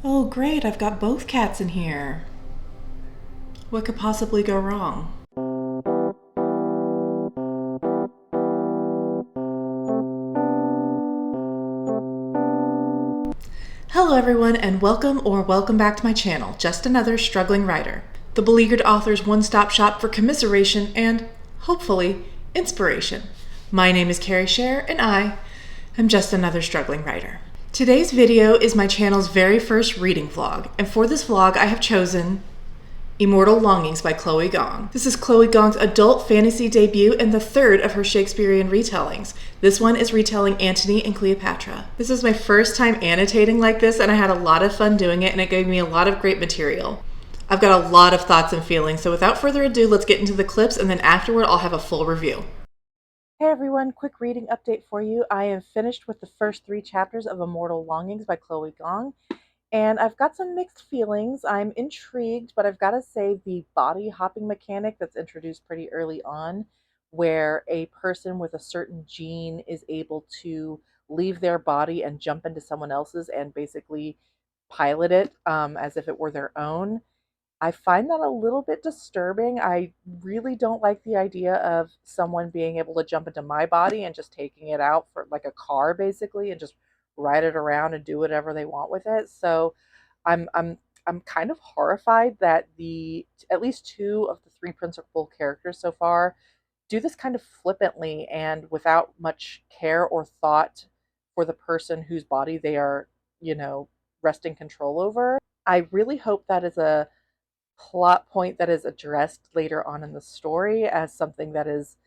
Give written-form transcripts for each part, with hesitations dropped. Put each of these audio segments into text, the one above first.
Oh, great, I've got both cats in here. What could possibly go wrong? Hello, everyone, and welcome back to my channel, Just Another Struggling Writer, the beleaguered author's one-stop shop for commiseration and, hopefully, inspiration. My name is Carrie Scher, and I am just another struggling writer. Today's video is my channel's very first reading vlog, and for this vlog I have chosen Immortal Longings by Chloe Gong. This is Chloe Gong's adult fantasy debut and the third of her Shakespearean retellings. This one is retelling Antony and Cleopatra. This is my first time annotating like this, and I had a lot of fun doing it, and it gave me a lot of great material. I've got a lot of thoughts and feelings, so without further ado, let's get into the clips, and then afterward I'll have a full review. Hey everyone, quick reading update for you. I am finished with the first 3 chapters of Immortal Longings by Chloe Gong. And I've got some mixed feelings. I'm intrigued, but I've got to say the body hopping mechanic that's introduced pretty early on, where a person with a certain gene is able to leave their body and jump into someone else's and basically pilot it as if it were their own. I find that a little bit disturbing. I really don't like the idea of someone being able to jump into my body and just taking it out for like a car basically and just ride it around and do whatever they want with it. So I'm kind of horrified that the at least 2 of the 3 principal characters so far do this kind of flippantly and without much care or thought for the person whose body they are, wresting control over. I really hope that is a plot point that is addressed later on in the story as something that is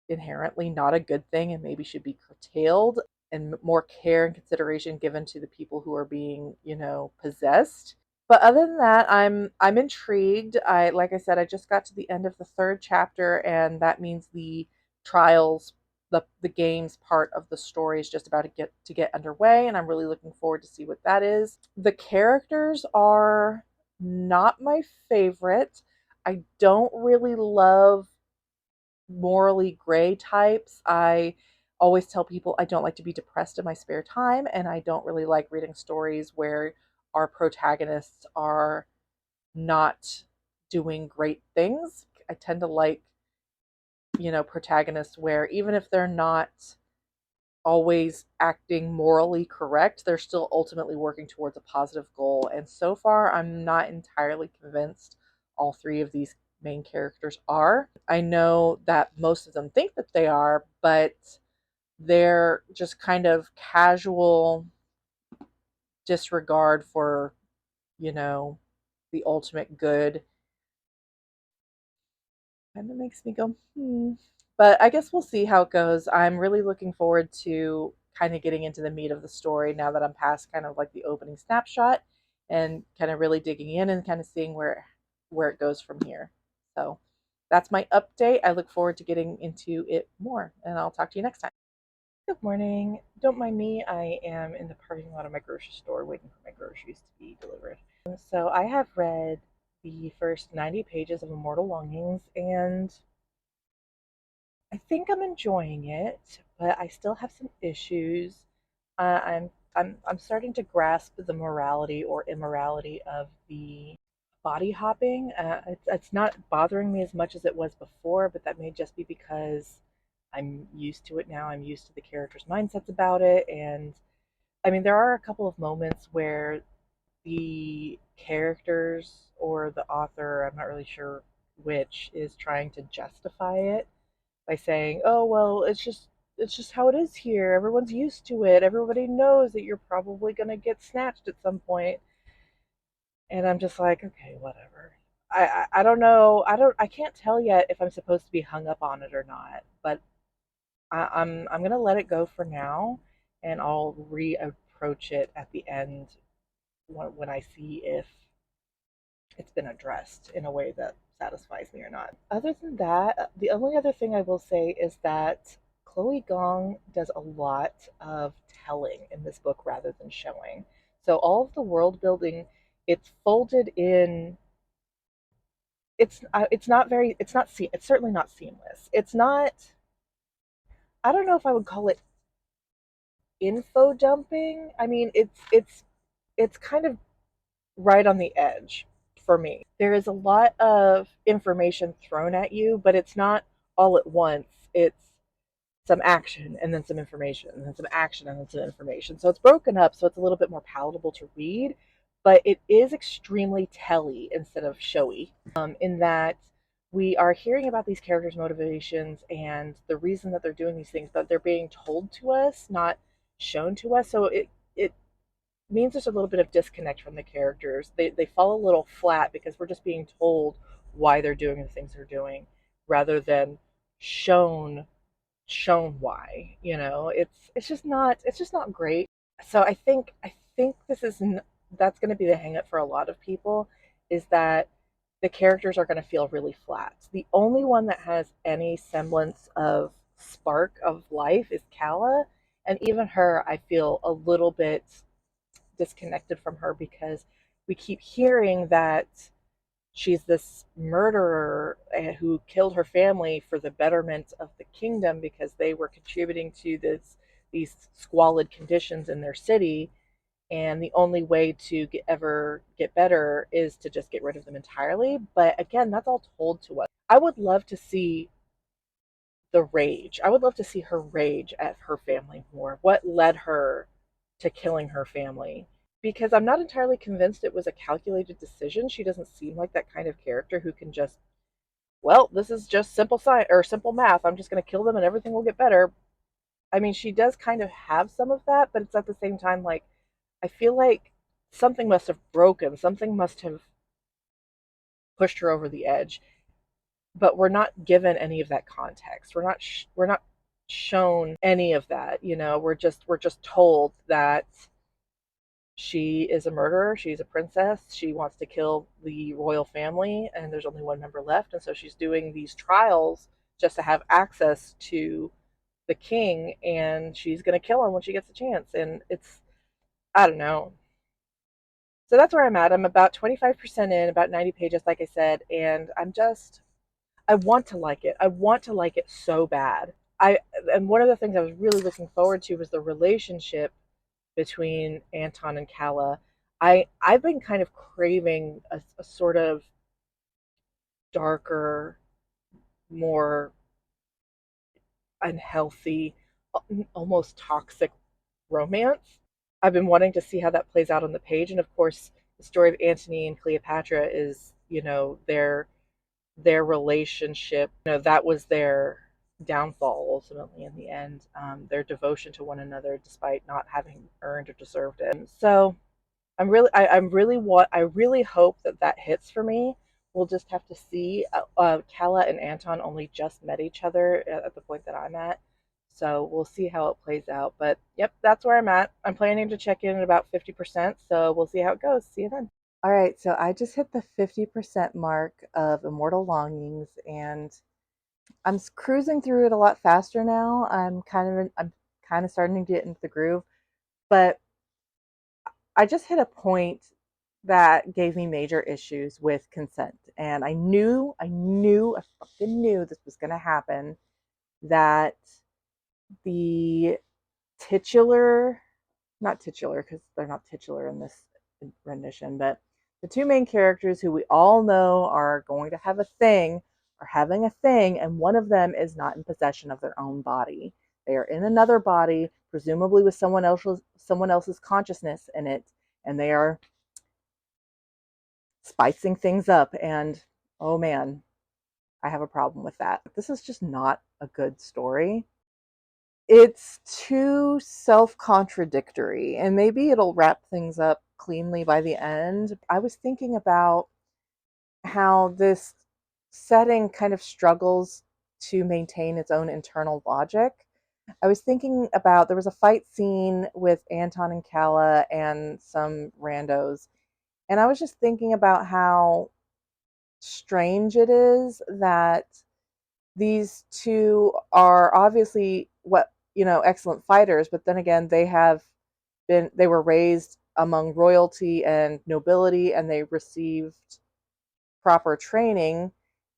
inherently not a good thing and maybe should be curtailed and more care and consideration given to the people who are being, possessed. But other than that, I'm intrigued. Like I said, I just got to the end of the 3rd chapter, and that means the trials, the games part of the story is just about to get underway, and I'm really looking forward to see what that is. The characters are not my favorite. I don't really love morally gray types. I always tell people I don't like to be depressed in my spare time, and I don't really like reading stories where our protagonists are not doing great things. I tend to like, protagonists where even if they're not always acting morally correct, they're still ultimately working towards a positive goal. And so far, I'm not entirely convinced all 3 of these main characters are. I know that most of them think that they are, but they're just kind of casual disregard for, the ultimate good. Kind of makes me go, hmm. But I guess we'll see how it goes. I'm really looking forward to kind of getting into the meat of the story now that I'm past kind of like the opening snapshot and kind of really digging in and kind of seeing where it goes from here. So that's my update. I look forward to getting into it more, and I'll talk to you next time. Good morning. Don't mind me. I am in the parking lot of my grocery store waiting for my groceries to be delivered. So I have read the first 90 pages of Immortal Longings, and I think I'm enjoying it, but I still have some issues. I'm starting to grasp the morality or immorality of the body hopping. It's not bothering me as much as it was before, but that may just be because I'm used to it now. I'm used to the characters' mindsets about it, and I mean, there are a couple of moments where the characters or the author, I'm not really sure which, is trying to justify it by saying, "Oh, well, it's just how it is here. Everyone's used to it. Everybody knows that you're probably going to get snatched at some point." And I'm just like, "Okay, whatever." I don't know. I can't tell yet if I'm supposed to be hung up on it or not, but I'm going to let it go for now, and I'll reapproach it at the end when I see if it's been addressed in a way that satisfies me or not. Other than that, the only other thing I will say is that Chloe Gong does a lot of telling in this book rather than showing. So all of the world building, it's folded in. It's not very. It's certainly not seamless. It's not. I don't know if I would call it info dumping. I mean, it's it's kind of right on the edge for me. There is a lot of information thrown at you, but it's not all at once. It's some action and then some information and then some action and then some information. So it's broken up so it's a little bit more palatable to read, but it is extremely telly instead of showy, in that we are hearing about these characters' motivations and the reason that they're doing these things, but they're being told to us, not shown to us. So it means there's a little bit of disconnect from the characters. They fall a little flat because we're just being told why they're doing the things they're doing rather than shown why. It's just not great. So I think that's going to be the hang up for a lot of people, is that the characters are going to feel really flat. The only one that has any semblance of spark of life is Kala, and even her I feel a little bit disconnected from her because we keep hearing that she's this murderer who killed her family for the betterment of the kingdom because they were contributing to these squalid conditions in their city, and the only way to ever get better is to just get rid of them entirely. But again, that's all told to us. I would love to see the rage. I would love to see her rage at her family more. What led her to killing her family? Because I'm not entirely convinced it was a calculated decision. She doesn't seem like that kind of character who can just, well, this is just simple science or simple math. I'm just going to kill them and everything will get better. I mean, she does kind of have some of that, but it's at the same time like I feel like something must have broken. Something must have pushed her over the edge, but we're not given any of that context. We're not shown any of that. We're just told that she is a murderer. She's a princess. She wants to kill the royal family, and there's only one member left, and so she's doing these trials just to have access to the king, and she's going to kill him when she gets a chance. And it's, I don't know. So that's where I'm at. I'm about 25% in, about 90 pages, like I said, and I want to like it. I want to like it so bad. I and one of the things I was really looking forward to was the relationship between Anton and Kala. I've been kind of craving a sort of darker, more unhealthy, almost toxic romance. I've been wanting to see how that plays out on the page, and of course, the story of Antony and Cleopatra is, their relationship. That was their downfall ultimately in the end. Their devotion to one another, despite not having earned or deserved it. And so I really hope that that hits for me. We'll just have to see. Kala and Anton only just met each other at the point that I'm at, so we'll see how it plays out. But yep, that's where I'm at. I'm planning to check in at about 50%, so we'll see how it goes. See you then. All right, so I just hit the 50% mark of Immortal Longings, and I'm cruising through it a lot faster now. I'm kind of starting to get into the groove, but I just hit a point that gave me major issues with consent. And I fucking knew this was going to happen, that the titular, not titular, because they're not titular in this rendition, but the two main characters who we all know are going to have a thing are having a thing, and one of them is not in possession of their own body. They are in another body, presumably with someone else's consciousness in it, and they are spicing things up. And oh man, I have a problem with that. This is just not a good story. It's too self-contradictory, and maybe it'll wrap things up cleanly by the end. I was thinking about how this setting kind of struggles to maintain its own internal logic. I was thinking about, there was a fight scene with Anton and Kala and some randos, and I was just thinking about how strange it is that these two are obviously, excellent fighters, but then again, they were raised among royalty and nobility, and they received proper training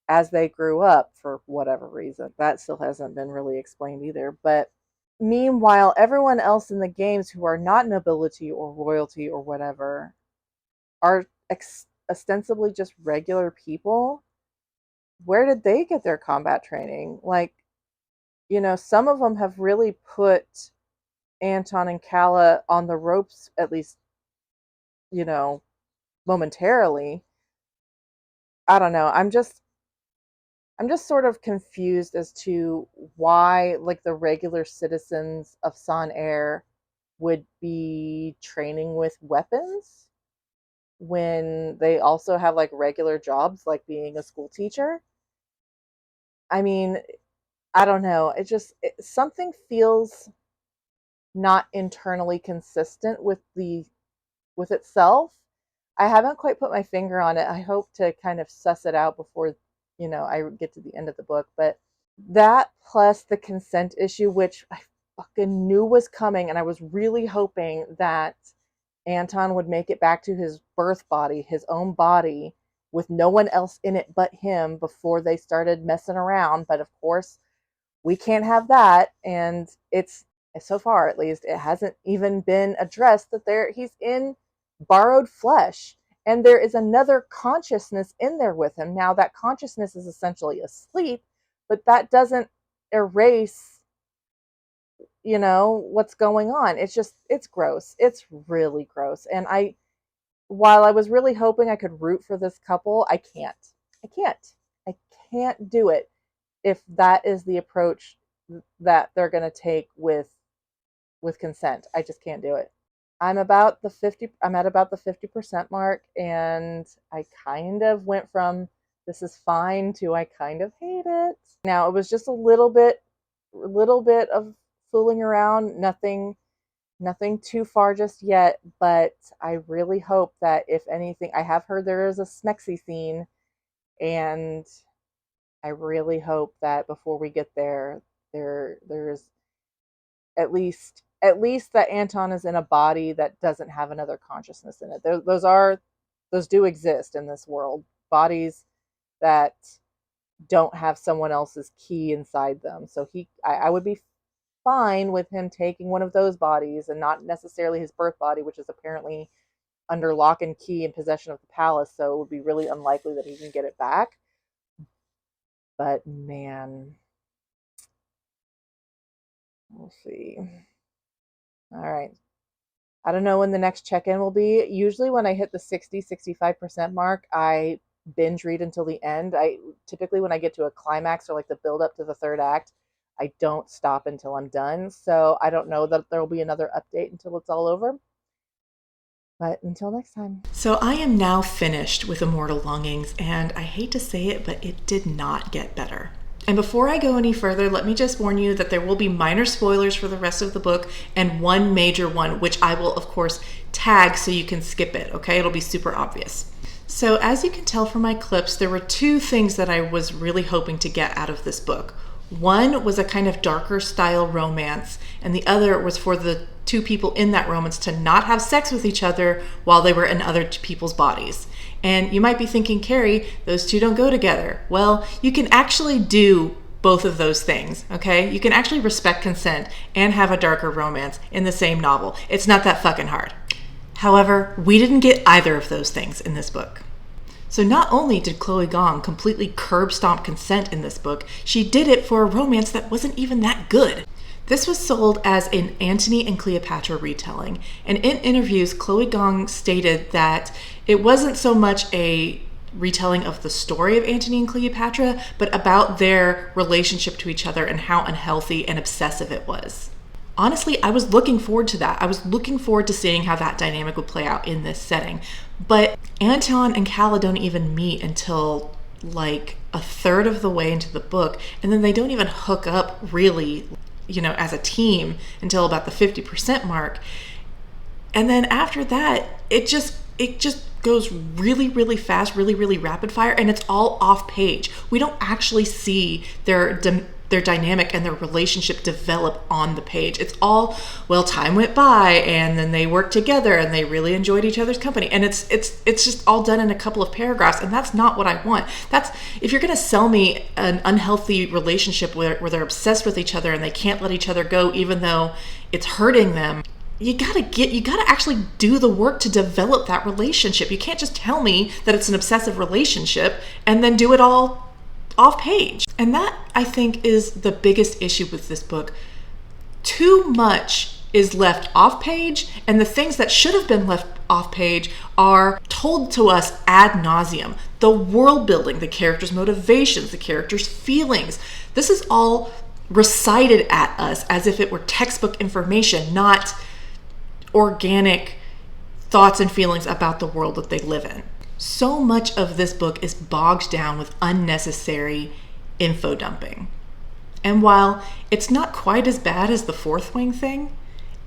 as they grew up for whatever reason. That still hasn't been really explained either. But Meanwhile, everyone else in the games who are not nobility or royalty or whatever are ostensibly just regular people. Where did they get their combat training? Like, some of them have really put Anton and Kala on the ropes, at least, you know, momentarily. I don't know. I'm just sort of confused as to why, like, the regular citizens of Son Air would be training with weapons when they also have like regular jobs, like being a school teacher. I mean, I don't know. Something feels not internally consistent with itself. I haven't quite put my finger on it. I hope to kind of suss it out before, I get to the end of the book. But that plus the consent issue, which I fucking knew was coming, and I was really hoping that Anton would make it back to his birth body, his own body, with no one else in it but him before they started messing around. But of course, we can't have that. And it's, so far at least, it hasn't even been addressed that he's in borrowed flesh. And there is another consciousness in there with him. Now, that consciousness is essentially asleep, but that doesn't erase, what's going on. It's gross. It's really gross. And while I was really hoping I could root for this couple, I can't. I can't. I can't do it if that is the approach that they're going to take with consent. I just can't do it. I'm at about the 50% mark, and I kind of went from this is fine to I kind of hate it. Now, it was just a little bit of fooling around, nothing too far just yet, but I really hope that, if anything, I have heard there is a smexy scene, and I really hope that before we get there's at least that Anton is in a body that doesn't have another consciousness in it. Those do exist in this world. Bodies that don't have someone else's key inside them. So I would be fine with him taking one of those bodies, and not necessarily his birth body, which is apparently under lock and key in possession of the palace. So it would be really unlikely that he can get it back. But man, we'll see. All right. I don't know when the next check-in will be. Usually when I hit the 65% mark, I binge read until the end. Typically, when I get to a climax or like the build up to the third act, I don't stop until I'm done. So I don't know that there will be another update until it's all over. But until next time. So I am now finished with Immortal Longings, and I hate to say it, but it did not get better. And before I go any further, let me just warn you that there will be minor spoilers for the rest of the book, and one major one, which I will, of course, tag so you can skip it, okay? It'll be super obvious. So as you can tell from my clips, there were two things that I was really hoping to get out of this book. One was a kind of darker style romance, and the other was for the two people in that romance to not have sex with each other while they were in other people's bodies. And you might be thinking, Carrie, those two don't go together. Well, you can actually do both of those things, okay? You can actually respect consent and have a darker romance in the same novel. It's not that fucking hard. However, we didn't get either of those things in this book. So not only did Chloe Gong completely curb stomp consent in this book, she did it for a romance that wasn't even that good. This was sold as an Antony and Cleopatra retelling, and in interviews, Chloe Gong stated that it wasn't so much a retelling of the story of Antony and Cleopatra, but about their relationship to each other and how unhealthy and obsessive it was. Honestly, I was looking forward to that. I was looking forward to seeing how that dynamic would play out in this setting. But Anton and Kala don't even meet until like a third of the way into the book, and then they don't even hook up really, as a team until about the 50% mark. And then after that, it just goes really, really fast, really, really rapid fire, and it's all off page. We don't actually see their their dynamic and their relationship develop on the page. It's all, well, time went by and then they worked together and they really enjoyed each other's company. And it's just all done in a couple of paragraphs. And that's not what I want. That's, if you're going to sell me an unhealthy relationship where they're obsessed with each other and they can't let each other go, even though it's hurting them, you gotta actually do the work to develop that relationship. You can't just tell me that it's an obsessive relationship and then do it all off page. And that, I think, is the biggest issue with this book. Too much is left off page, and the things that should have been left off page are told to us ad nauseum. The world building, the characters' motivations, the characters' feelings. This is all recited at us as if it were textbook information, not organic thoughts and feelings about the world that they live in. So much of this book is bogged down with unnecessary info dumping. And while it's not quite as bad as the Fourth Wing thing,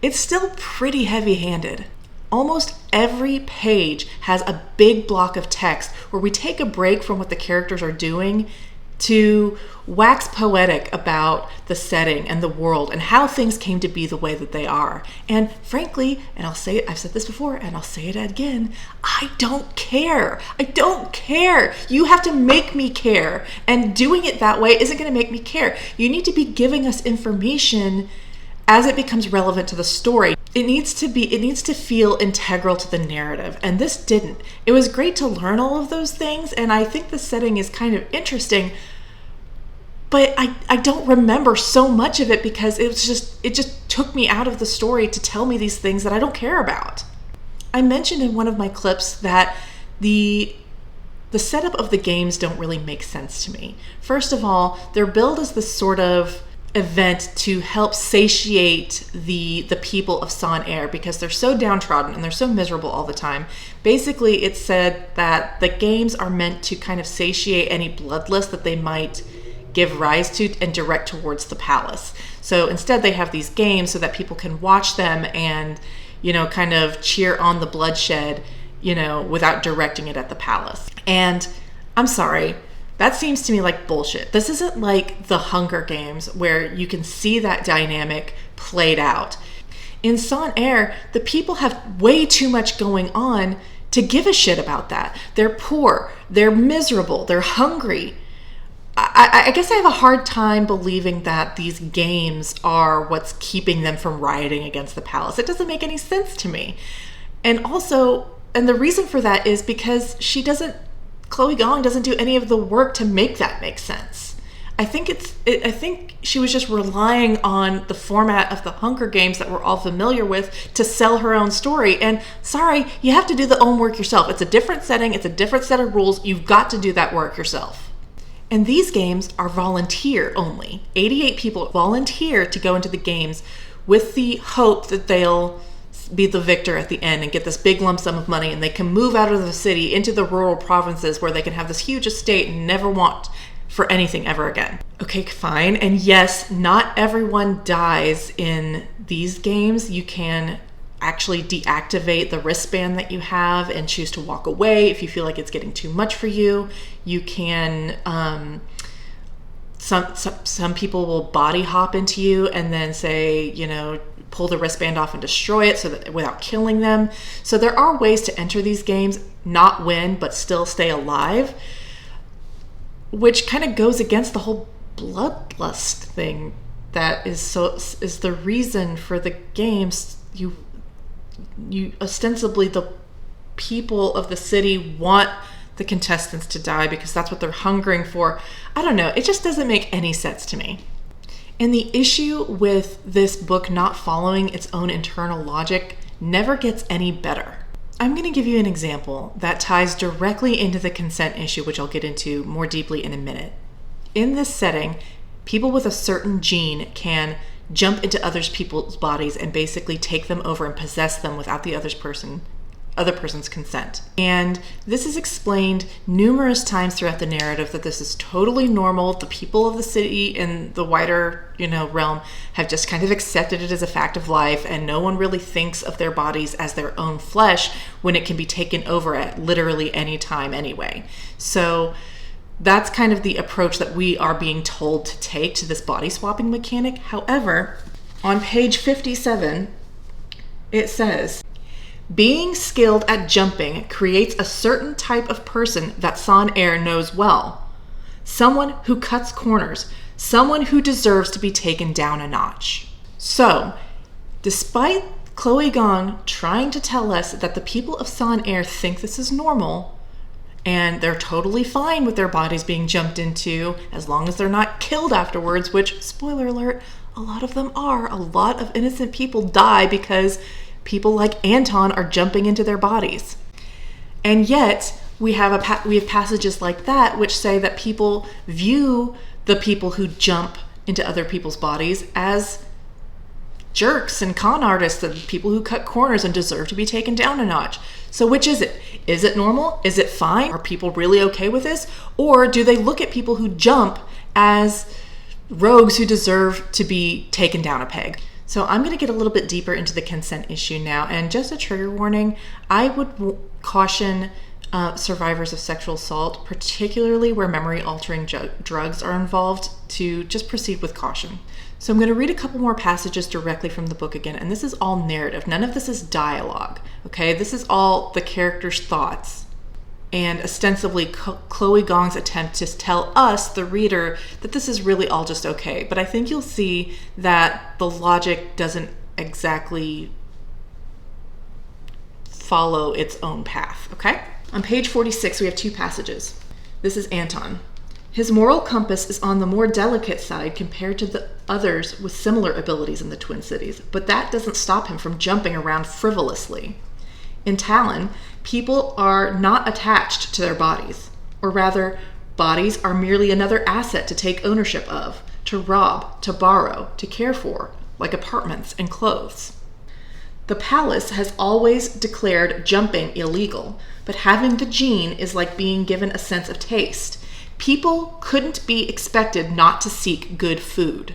it's still pretty heavy-handed. Almost every page has a big block of text where we take a break from what the characters are doing to wax poetic about the setting and the world and how things came to be the way that they are. And frankly, and I've said this before and I'll say it again, I don't care. I don't care. You have to make me care. And doing it that way isn't going to make me care. You need to be giving us information as it becomes relevant to the story. It needs to feel integral to the narrative, and this didn't. It was great to learn all of those things, and I think the setting is kind of interesting, but I don't remember so much of it because it just took me out of the story to tell me these things that I don't care about. I mentioned in one of my clips that the setup of the games don't really make sense to me. First of all, they're billed as this sort of event to help satiate the people of Son Air because they're so downtrodden and they're so miserable all the time. Basically, it's said that the games are meant to kind of satiate any bloodlust that they might give rise to and direct towards the palace. So instead they have these games so that people can watch them and, kind of cheer on the bloodshed, without directing it at the palace. And I'm sorry, that seems to me like bullshit. This isn't like the Hunger Games where you can see that dynamic played out. In Son Air, the people have way too much going on to give a shit about that. They're poor, they're miserable, they're hungry. I guess I have a hard time believing that these games are what's keeping them from rioting against the palace. It doesn't make any sense to me. And the reason for that is because Chloe Gong doesn't do any of the work to make that make sense. I think she was just relying on the format of the Hunger Games that we're all familiar with to sell her own story. And sorry, you have to do the own work yourself. It's a different setting. It's a different set of rules. You've got to do that work yourself. And these games are volunteer only. 88 people volunteer to go into the games with the hope that they'll be the victor at the end and get this big lump sum of money, and they can move out of the city into the rural provinces where they can have this huge estate and never want for anything ever again. Okay, fine. And yes, not everyone dies in these games. You can actually deactivate the wristband that you have and choose to walk away if you feel like it's getting too much for you. You can some people will body hop into you and then say, pull the wristband off and destroy it so that without killing them. So there are ways to enter these games, not win, but still stay alive, which kind of goes against the whole bloodlust thing that is the reason for the games. You ostensibly, the people of the city want the contestants to die because that's what they're hungering for. I don't know. It just doesn't make any sense to me. And the issue with this book not following its own internal logic never gets any better. I'm going to give you an example that ties directly into the consent issue, which I'll get into more deeply in a minute. In this setting, people with a certain gene can jump into other people's bodies and basically take them over and possess them without the other person's consent. And this is explained numerous times throughout the narrative that this is totally normal. The people of the city and the wider, realm have just kind of accepted it as a fact of life, and no one really thinks of their bodies as their own flesh when it can be taken over at literally any time anyway. So That's kind of the approach that we are being told to take to this body swapping mechanic. However, on page 57, it says, being skilled at jumping creates a certain type of person that Son-Air knows well. Someone who cuts corners, someone who deserves to be taken down a notch. So, despite Chloe Gong trying to tell us that the people of Son-Air think this is normal, and they're totally fine with their bodies being jumped into as long as they're not killed afterwards, which, spoiler alert, a lot of them are. A lot of innocent people die because people like Anton are jumping into their bodies. And yet, we have passages like that which say that people view the people who jump into other people's bodies as jerks and con artists and people who cut corners and deserve to be taken down a notch. So which is it? Is it normal? Is it fine? Are people really okay with this? Or do they look at people who jump as rogues who deserve to be taken down a peg? So I'm going to get a little bit deeper into the consent issue now. And just a trigger warning, I would caution survivors of sexual assault, particularly where memory-altering drugs are involved, to just proceed with caution. So I'm going to read a couple more passages directly from the book again, and this is all narrative. None of this is dialogue, okay? This is all the characters' thoughts, and ostensibly Chloe Gong's attempt to tell us, the reader, that this is really all just okay. But I think you'll see that the logic doesn't exactly follow its own path, okay? On page 46, we have two passages. This is Anton. His moral compass is on the more delicate side compared to the others with similar abilities in the Twin Cities, but that doesn't stop him from jumping around frivolously. In Talon, people are not attached to their bodies, or rather, bodies are merely another asset to take ownership of, to rob, to borrow, to care for, like apartments and clothes. The palace has always declared jumping illegal, but having the gene is like being given a sense of taste. People couldn't be expected not to seek good food.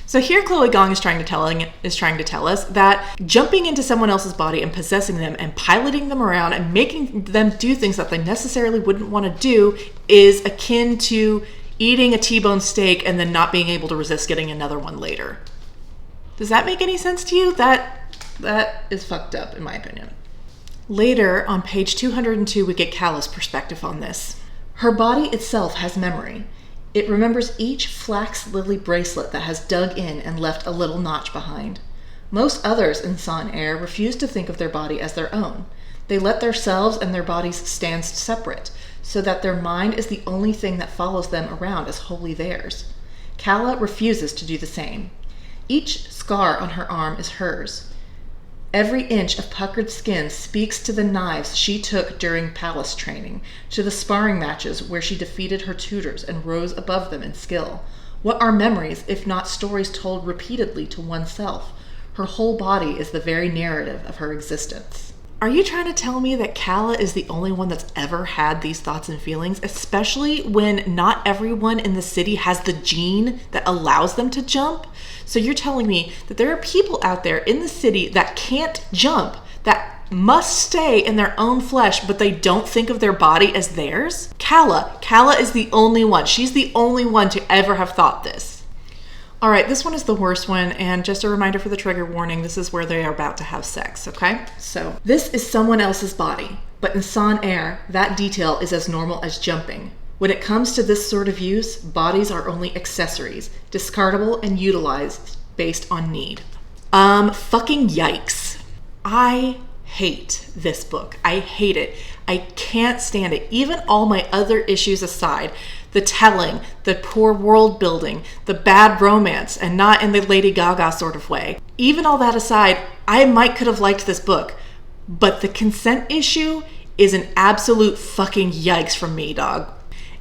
So here Chloe Gong is trying to tell us that jumping into someone else's body and possessing them and piloting them around and making them do things that they necessarily wouldn't want to do is akin to eating a T-bone steak and then not being able to resist getting another one later. Does that make any sense to you? That is fucked up, in my opinion. Later, on page 202, we get Callah's perspective on this. Her body itself has memory. It remembers each flax lily bracelet that has dug in and left a little notch behind. Most others in Son-Air refuse to think of their body as their own. They let themselves and their bodies stand separate, so that their mind is the only thing that follows them around as wholly theirs. Callah refuses to do the same. Each scar on her arm is hers. Every inch of puckered skin speaks to the knives she took during palace training, to the sparring matches where she defeated her tutors and rose above them in skill. What are memories if not stories told repeatedly to oneself? Her whole body is the very narrative of her existence. Are you trying to tell me that Callah is the only one that's ever had these thoughts and feelings, especially when not everyone in the city has the gene that allows them to jump? So you're telling me that there are people out there in the city that can't jump, that must stay in their own flesh, but they don't think of their body as theirs? Callah is the only one. She's the only one to ever have thought this. All right, this one is the worst one, and just a reminder for the trigger warning, this is where they are about to have sex, okay? So, this is someone else's body, but in Son-Air, that detail is as normal as jumping. When it comes to this sort of use, bodies are only accessories, discardable and utilized based on need. Fucking yikes. I hate this book. I hate it. I can't stand it. Even all my other issues aside, the telling, the poor world building, the bad romance, and not in the Lady Gaga sort of way. Even all that aside, I could have liked this book, but the consent issue is an absolute fucking yikes from me, dog.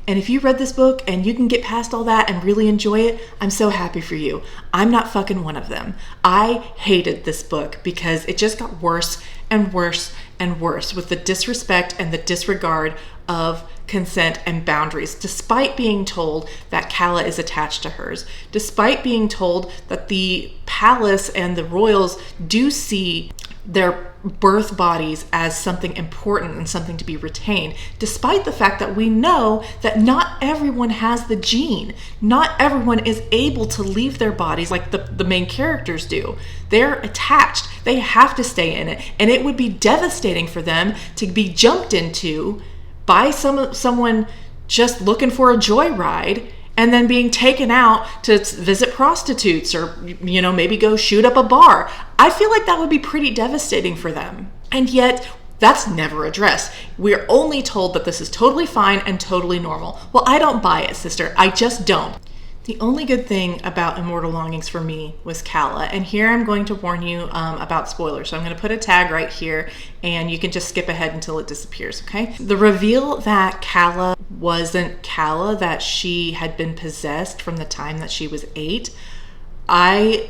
And if you read this book and you can get past all that and really enjoy it, I'm so happy for you. I'm not fucking one of them. I hated this book because it just got worse and worse and worse with the disrespect and the disregard of consent and boundaries, despite being told that Callah is attached to hers, despite being told that the palace and the royals do see their birth bodies as something important and something to be retained, despite the fact that we know that not everyone has the gene. Not everyone is able to leave their bodies like the main characters do. They're attached. They have to stay in it. And it would be devastating for them to be jumped into by someone just looking for a joyride and then being taken out to visit prostitutes or, maybe go shoot up a bar. I feel like that would be pretty devastating for them. And yet, that's never addressed. We're only told that this is totally fine and totally normal. Well, I don't buy it, sister. I just don't. The only good thing about Immortal Longings for me was Calla. And here I'm going to warn you about spoilers. So I'm going to put a tag right here and you can just skip ahead until it disappears, okay? The reveal that Calla wasn't Calla, that she had been possessed from the time that she was 8, I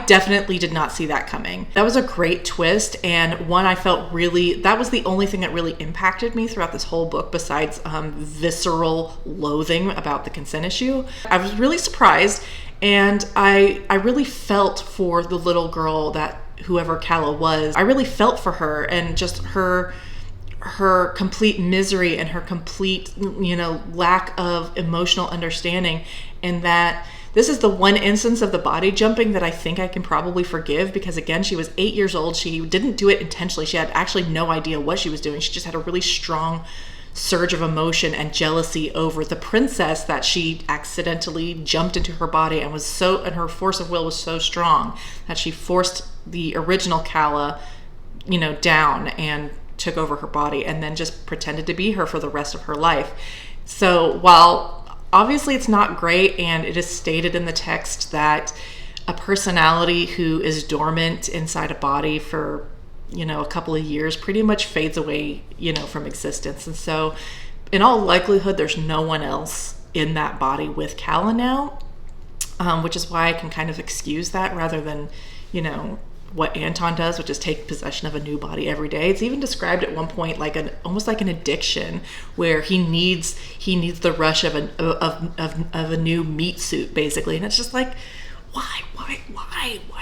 definitely did not see that coming. That was a great twist, and one I felt that was the only thing that really impacted me throughout this whole book besides visceral loathing about the consent issue. I was really surprised, and I really felt for the little girl, that whoever Calla was. I really felt for her and just her complete misery and her complete, lack of emotional understanding, and that this is the one instance of the body jumping that I think I can probably forgive, because again, she was 8 years old. She didn't do it intentionally. She had actually no idea what she was doing. She just had a really strong surge of emotion and jealousy over the princess that she accidentally jumped into her body, and her force of will was so strong that she forced the original Calla, down and took over her body, and then just pretended to be her for the rest of her life. So while obviously it's not great, and it is stated in the text that a personality who is dormant inside a body for, a couple of years pretty much fades away, from existence. And so in all likelihood, there's no one else in that body with Calla now, which is why I can kind of excuse that rather than, what Anton does, which is take possession of a new body every day. It's even described at one point like almost like an addiction, where he needs the rush of a new meat suit, basically. And it's just like, why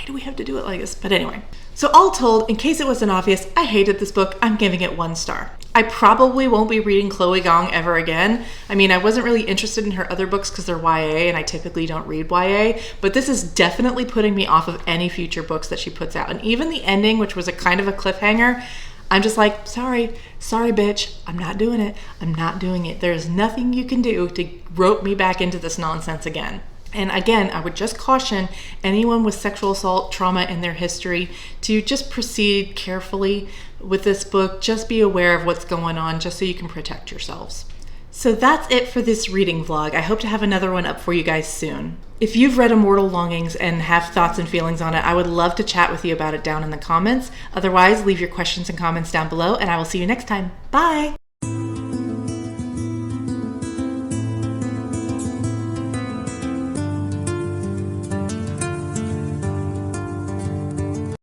do we have to do it like this? But anyway, so all told, in case it wasn't obvious, I hated this book. I'm giving it 1 star. I probably won't be reading Chloe Gong ever again. I mean, I wasn't really interested in her other books because they're YA, and I typically don't read YA, but this is definitely putting me off of any future books that she puts out. And even the ending, which was a kind of a cliffhanger, I'm just like, sorry, bitch, I'm not doing it. I'm not doing it. There's nothing you can do to rope me back into this nonsense again. And again, I would just caution anyone with sexual assault trauma in their history to just proceed carefully with this book. Just be aware of what's going on, just so you can protect yourselves. So that's it for this reading vlog. I hope to have another one up for you guys soon. If you've read Immortal Longings and have thoughts and feelings on it, I would love to chat with you about it down in the comments. Otherwise, leave your questions and comments down below, and I will see you next time. Bye!